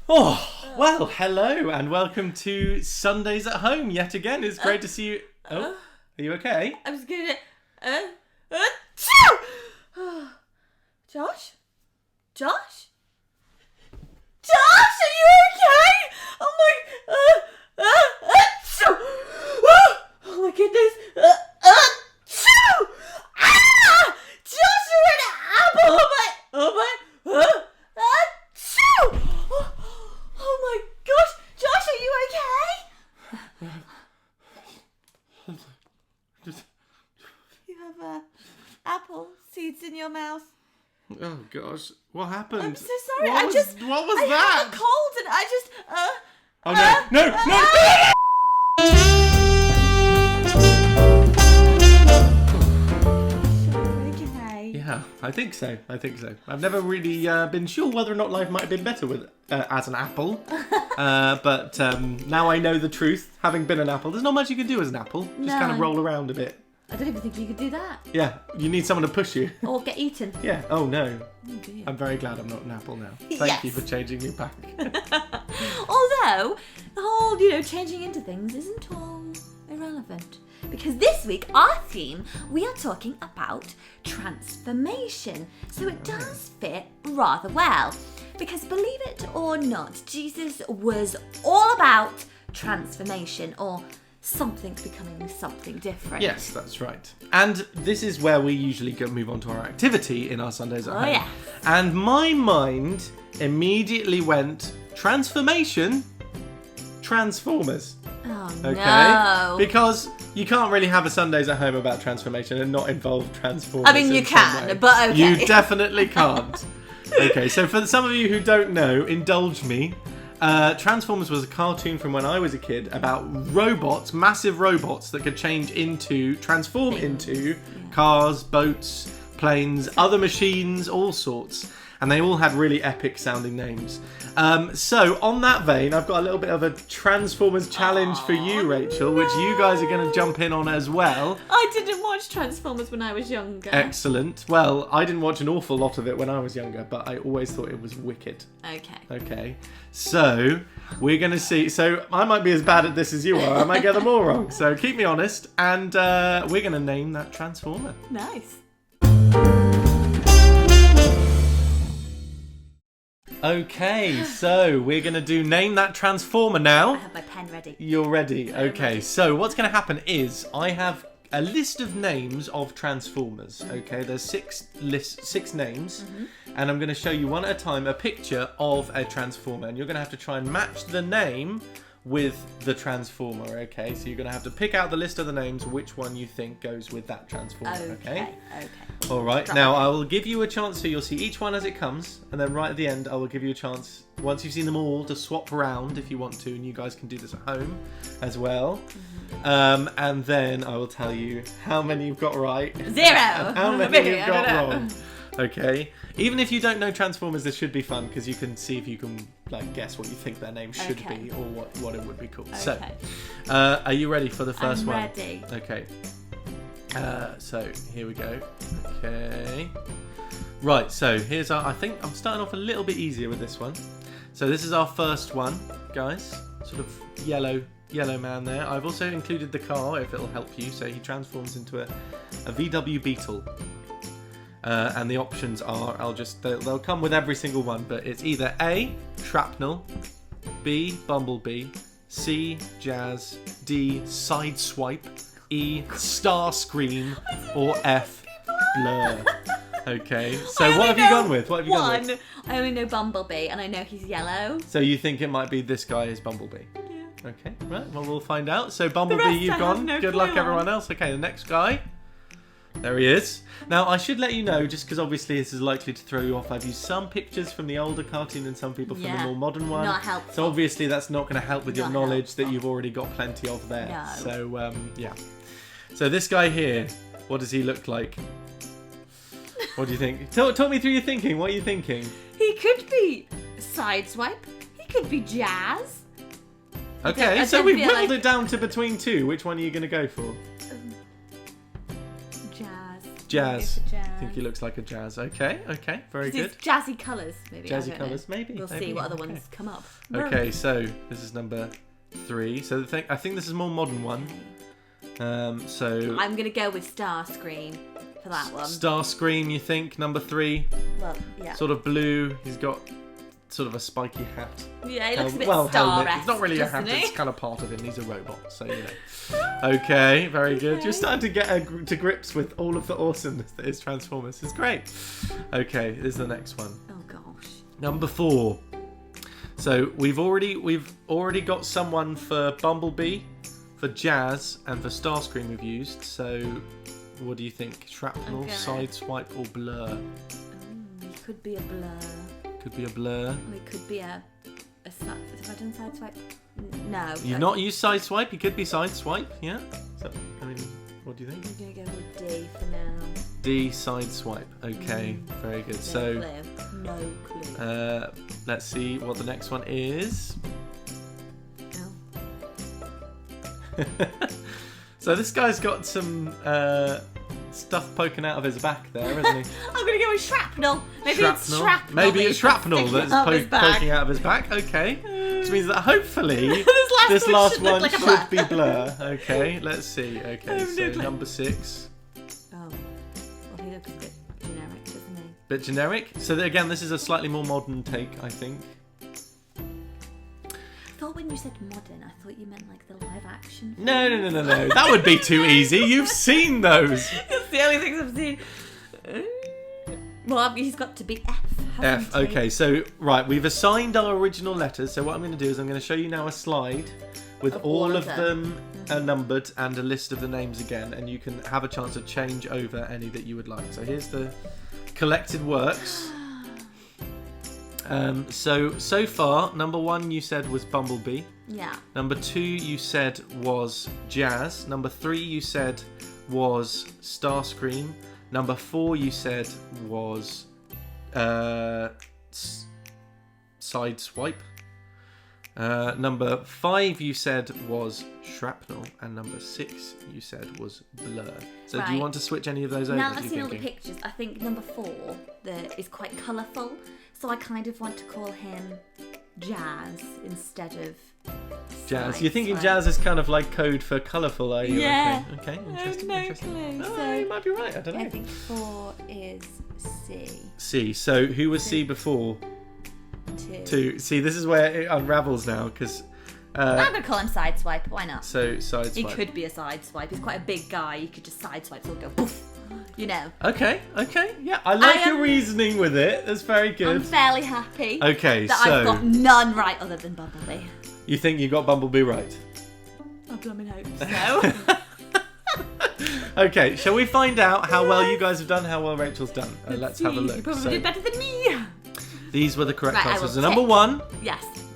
Oh, well, hello and welcome to Sundays at Home yet again. It's great to see you. Oh, are you okay? I'm just gonna. Josh? Josh? Josh, are you okay? Oh my goodness. Josh, you're an apple. Oh my gosh. Josh, are you okay? You have apple seeds in your mouth. Oh gosh, what happened? I'm so sorry. What was I that? have a cold and I just. Oh no! Okay. Yeah, I think so. I've never really been sure whether or not life might have been better with as an apple, but now I know the truth. Having been an apple, there's not much you can do as an apple. Just kind of roll around a bit. I don't even think you could do that. Yeah, you need someone to push you. Or get eaten. Yeah. Oh no. Oh dear. I'm very glad I'm not an apple now. Thank you for changing me back. Although, the whole, changing into things isn't all irrelevant. Because this week, our theme, we are talking about transformation. So it does fit rather well. Because believe it or not, Jesus was all about transformation, or something becoming something different. Yes, that's right. And this is where we usually move on to our activity in our Sundays at home. Yes. And my mind immediately went, transformation, Transformers. Oh, Okay? no. Because you can't really have a Sundays at home about transformation and not involve Transformers. I mean, you in some can, way. but okay. You definitely can't. Okay, so for some of you who don't know, indulge me. Transformers was a cartoon from when I was a kid about robots, massive robots that could transform into cars, boats, planes, other machines, all sorts. And they all had really epic sounding names. So on that vein, I've got a little bit of a Transformers challenge for you, Rachel, which you guys are going to jump in on as well. I didn't watch Transformers when I was younger. Excellent. Well, I didn't watch an awful lot of it when I was younger, but I always thought it was wicked. Okay. So we're going to see. So I might be as bad at this as you are. I might get them all wrong. So keep me honest. And we're going to name that Transformer. Nice. Okay, so we're going to do Name That Transformer now. I have my pen ready. You're ready? Okay, ready. So what's going to happen is I have a list of names of Transformers. Okay, there's six names. And I'm going to show you one at a time a picture of a Transformer. And you're going to have to try and match the name with the Transformer, okay? So you're going to have to pick out the list of the names, which one you think goes with that Transformer, okay? All right, now I will give you a chance, so you'll see each one as it comes, and then right at the end I will give you a chance, once you've seen them all, to swap around if you want to, and you guys can do this at home as well. And then I will tell you how many you've got right. 0! And how many you've got wrong. Okay, even if you don't know Transformers, this should be fun because you can see if you can guess what you think their name should be or what it would be called. Okay. So, are you ready for the first one? I'm ready. Okay. So here we go. Okay. Right. So here's our. I think I'm starting off a little bit easier with this one. So this is our first one, guys. Sort of yellow man there. I've also included the car if it'll help you. So he transforms into a VW Beetle. And the options are, they'll come with every single one, but it's either A, Shrapnel, B, Bumblebee, C, Jazz, D, Sideswipe, E, Starscream, or F, Blur. Okay, so what have you gone with? I only know Bumblebee, and I know he's yellow. So you think it might be this guy is Bumblebee? Yeah. Okay, right, well we'll find out. So Bumblebee, you've gone. Good luck everyone else. Okay, the next guy. There he is. Now, I should let you know, just because obviously this is likely to throw you off, I've used some pictures from the older cartoon and some people from the more modern one. Not helpful. So obviously that's not going to help with your knowledge that you've already got plenty of there. No. So, yeah. So this guy here, what does he look like? What do you think? Talk me through your thinking. What are you thinking? He could be Sideswipe. He could be Jazz. Okay, so we've whittled it down to between two. Which one are you going to go for? Jazz. Jazz. Jazz. I think he looks like a Jazz. Okay, very good. It's jazzy colours, maybe. Jazzy colours, maybe. We'll see what other ones come up. Okay, so this is number 3. So I think this is a more modern one. So I'm gonna go with Starscream for that one. Starscream, you think? Number 3. Well, yeah. Sort of blue. He's got sort of a spiky hat. Yeah, he looks a bit helmet. star-esque. It's not really a hat. doesn't he? It's kind of part of him. He's a robot, so you know. Okay, very good. You're starting to get to grips with all of the awesomeness that is Transformers. It's great. Okay, this is the next one. Oh gosh. Number 4. So we've already got someone for Bumblebee, for Jazz, and for Starscream we've used. So what do you think? Shrapnel, Sideswipe, or Blur? It could be a blur. Could be a Blur. Or it could be have I done Sideswipe? No. You've not used Sideswipe. You could be Sideswipe. Yeah. So, I mean, what do you think? I'm gonna go with D for now. D, Sideswipe. Okay, very good. No clue. Let's see what the next one is. Oh. So this guy's got some stuff poking out of his back there, isn't he? I'm gonna go with Shrapnel. Maybe it's Shrapnel. Maybe it's Shrapnel that's poking out of his back. Okay. Which means that hopefully this last one like should be Blur. Okay, let's see. Okay, so number 6. Oh. Well, he looks a bit generic, doesn't he? Bit generic. So again, this is a slightly more modern take, I think. I thought when you said modern, I thought you meant like the live action. No. That would be too easy. You've seen those. It's the only things I've seen. Well, he's got to be F. F. He? Okay, so right, we've assigned our original letters. So what I'm going to do is I'm going to show you now a slide with all of them numbered and a list of the names again, and you can have a chance to change over any that you would like. So here's the collected works. So far, number 1 you said was Bumblebee. Yeah. Number 2 you said was Jazz. Number 3 you said was Starscream. Number 4 you said was Sideswipe. Number 5 you said was Shrapnel, and number 6 you said was Blur. So do you want to switch any of those over? Now I've seen all the pictures, I think number 4 is quite colourful, so I kind of want to call him Jazz instead of Jazz. You're thinking Jazz is kind of like code for colourful, are you? Yeah. Okay, interesting. No clue. Oh, you might be right. I don't know. I think 4 is C. C. So who was C before? 2. See, this is where it unravels now, because I'm gonna call him Sideswipe. Why not? So Sideswipe. He could be a Sideswipe. He's quite a big guy. You could just Sideswipe, so go poof. You know. Okay. Yeah, I like your reasoning with it. That's very good. I'm fairly happy. Okay, that so I've got none right other than Bumblebee. You think you got Bumblebee right? I blooming hope so. Okay, shall we find out how well you guys have done, how well Rachel's done? Let's have a look. You probably did better than me. These were the correct Right, answers. So number 1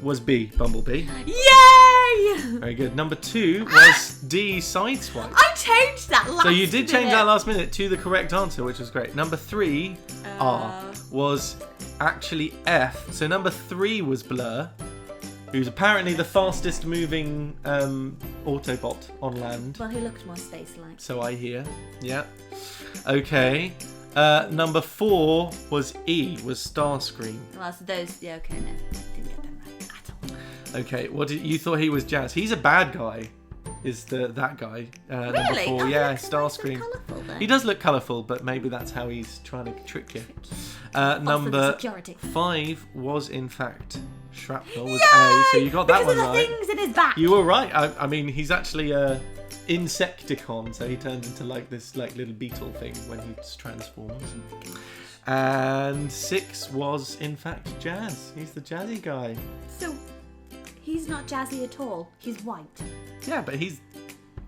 was B, Bumblebee. Yay! Very good. Number 2 was D, Sideswipe. I changed that last minute. So you did change that last minute to the correct answer, which was great. Number 3, R, was actually F. So number 3 was Blur, who's apparently the fastest moving Autobot on land. Well, he looked more space-like. So I hear. Yeah. Okay. Number 4 was E, was Starscream. Well, so those, no, didn't get them right at all. Okay, you thought he was Jazz? He's a bad guy. Is that guy? Really? Number 4, yeah, Nice Starscream. and He does look colourful, but maybe that's how he's trying to trick you. Number 5 was in fact Shrapnel, was A, so you got that one right. Because of the things in his back. You were right. I mean, he's actually Insecticon, so he turns into like this little beetle thing when he transforms. And 6 was in fact Jazz. He's the jazzy guy. So he's not jazzy at all. He's white. Yeah, but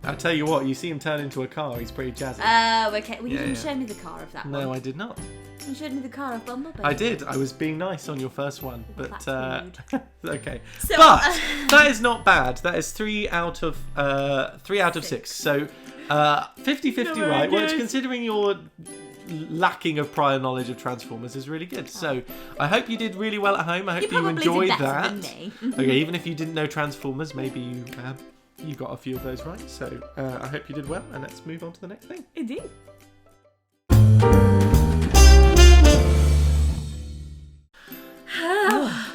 I'll tell you what, you see him turn into a car, he's pretty jazzy. Oh, okay. Well, you didn't show me the car of that one. No, I did not. You showed me the car of Bumblebee. I did. I was being nice on your first one, but okay. So, but that is not bad. That is 3 out of 6. So 50-50 right, which considering your lacking of prior knowledge of Transformers is really good. So I hope you did really well at home. I hope you enjoyed that. Than me. Okay, even if you didn't know Transformers, maybe you got a few of those right. So I hope you did well, and let's move on to the next thing. Indeed.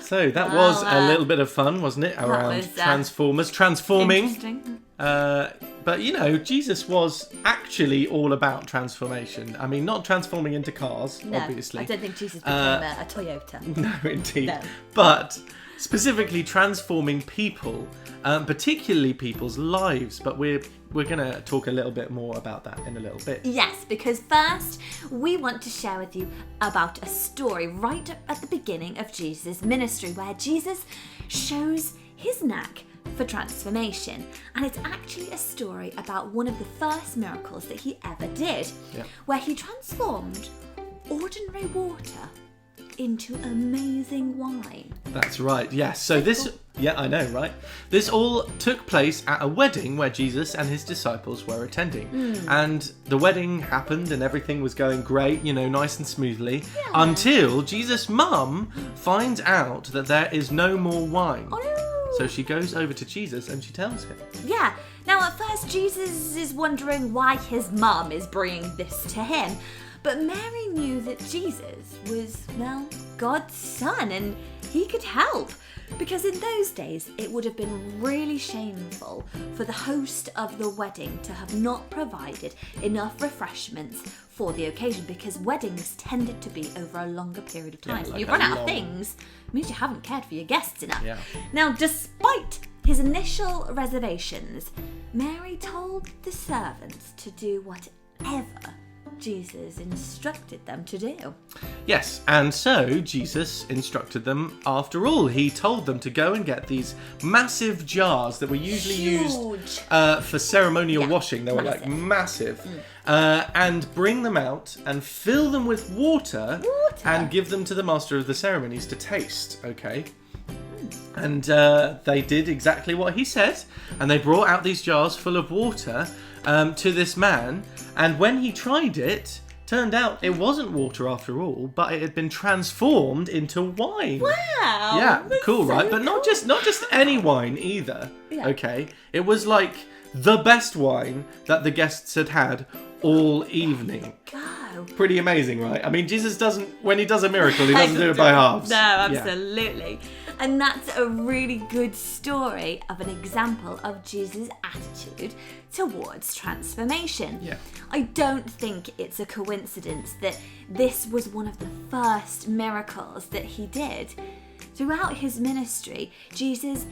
So that was a little bit of fun, wasn't it? Around Transformers. Transforming. Interesting. But, you know, Jesus was actually all about transformation. I mean, not transforming into cars, No, obviously. I don't think Jesus became a Toyota. No, indeed. No. But specifically transforming people, particularly people's lives. But we're going to talk a little bit more about that in a little bit. Yes, because first we want to share with you about a story right at the beginning of Jesus' ministry where Jesus shows his knack for transformation. And it's actually a story about one of the first miracles that he ever did, where he transformed ordinary water into amazing wine. That's right, yes. So this, I know, right? This all took place at a wedding where Jesus and his disciples were attending. And the wedding happened and everything was going great, you know, nice and smoothly, until Jesus' mum finds out that there is no more wine. Oh, no. So she goes over to Jesus and she tells him. Yeah. Now, at first, Jesus is wondering why his mum is bringing this to him. But Mary knew that Jesus was, well, God's son, and he could help. Because in those days, it would have been really shameful for the host of the wedding to have not provided enough refreshments for the occasion, because weddings tended to be over a longer period of time. Yeah, If you run out of things, it means you haven't cared for your guests enough. Yeah. Now, despite his initial reservations, Mary told the servants to do whatever Jesus instructed them to do. Yes, and so Jesus instructed them after all. He told them to go and get these massive jars that were usually used for ceremonial washing. They were like massive. And bring them out and fill them with water and give them to the master of the ceremonies to taste, okay? And they did exactly what he said, and they brought out these jars full of water to this man, and when he tried it, turned out it wasn't water after all, but it had been transformed into wine. Wow! Yeah, cool, so right? But not just any wine either. Yeah. Okay, it was like the best wine that the guests had had all evening. Go. Pretty amazing, right? I mean, Jesus doesn't, when he does a miracle, he doesn't do it by halves. No, absolutely. And that's a really good story of an example of Jesus' attitude towards transformation. Yeah. I don't think it's a coincidence that this was one of the first miracles that he did. Throughout his ministry, Jesus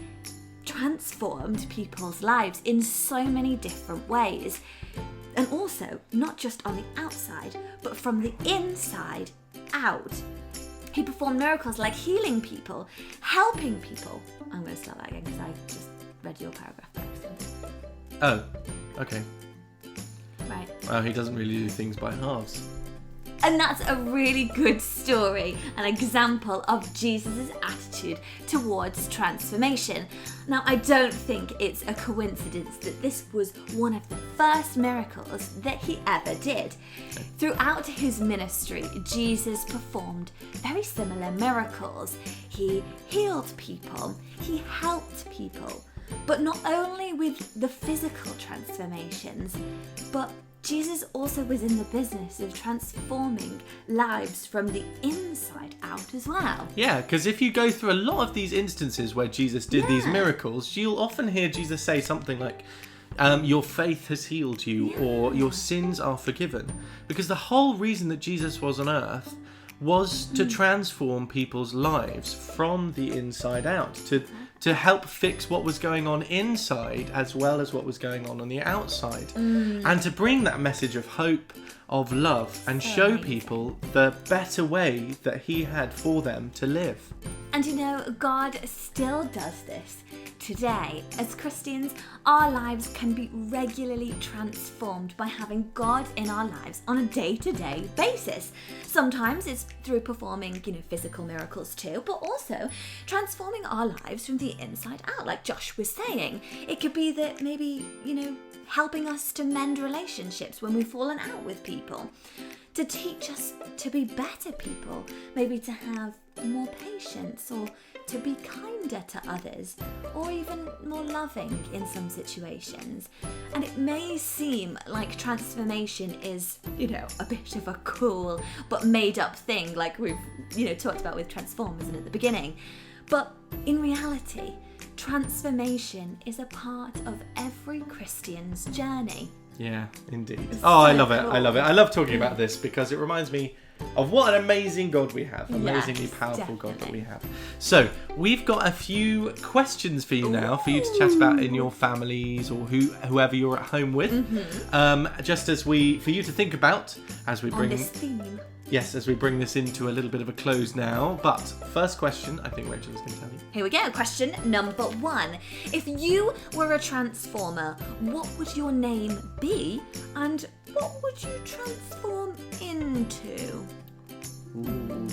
transformed people's lives in so many different ways. And also, not just on the outside, but from the inside out. He performed miracles like healing people, helping people. I'm going to start that again because I just read your paragraph by accident. Oh, okay. Right. Well, he doesn't really do things by halves. And that's a really good story, an example of Jesus' attitude towards transformation. Now, I don't think it's a coincidence that this was one of the first miracles that he ever did. Throughout his ministry, Jesus performed very similar miracles. He healed people, he helped people, but not only with the physical transformations, but Jesus also was in the business of transforming lives from the inside out as well. Yeah, because if you go through a lot of these instances where Jesus did these miracles, you'll often hear Jesus say something like, your faith has healed you, or your sins are forgiven. Because the whole reason that Jesus was on earth was to transform people's lives from the inside out, to help fix what was going on inside as well as what was going on the outside, and to bring that message of hope, of love, and show people the better way that he had for them to live. And you know, God still does this today. As Christians, our lives can be regularly transformed by having God in our lives on a day-to-day basis. Sometimes it's through performing, physical miracles too, but also transforming our lives from the inside out, like Josh was saying. It could be that maybe, helping us to mend relationships when we've fallen out with people, to teach us to be better people, maybe to have more patience, or to be kinder to others, or even more loving in some situations. And it may seem like transformation is, a bit of a cool but made up thing, like we've, talked about with Transformers and at the beginning. But in reality, transformation is a part of every Christian's journey. Yeah, indeed. It's Oh, I so love it. cool. I love it. I love talking about this because it reminds me of what an amazing God we have. Amazingly Yes, powerful God that definitely. we have. So, we've got a few questions for you now for you to chat about in your families or whoever you're at home with. Just for you to think about as we On bring this theme. Yes, as we bring this into a little bit of a close now. But first question, I think Rachel is going to tell you. Here we go. Question number 1. If you were a transformer, what would your name be? And what would you transform into? Ooh.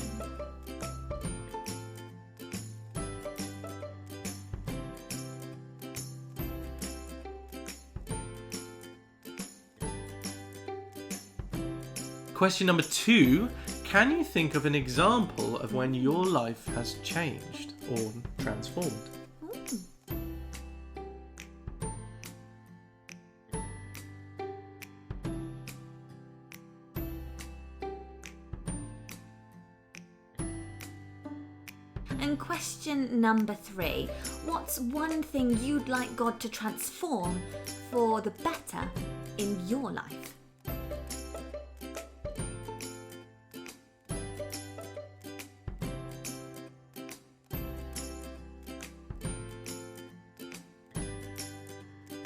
Question number 2. Can you think of an example of when your life has changed or transformed? And question number 3. What's one thing you'd like God to transform for the better in your life?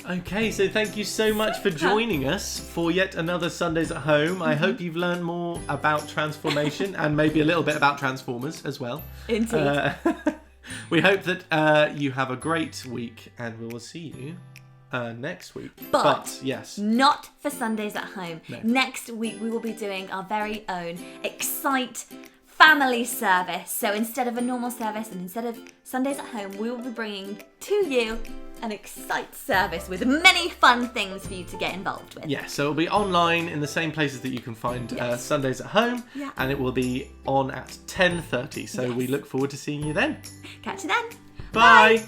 Okay, so thank you so much for joining us for yet another Sundays at Home. I hope you've learned more about transformation and maybe a little bit about Transformers as well. Indeed. We hope that you have a great week and we will see you next week. But yes, not for Sundays at Home. No. Next week we will be doing our very own Excite family service. So instead of a normal service and instead of Sundays at Home, we will be bringing to you an Excite service with many fun things for you to get involved with. yeah, so it'll be online in the same places that you can find Sundays at Home, Yeah. and it will be on at 10:30. So we Yes. look forward to seeing you then. Catch you then. Bye.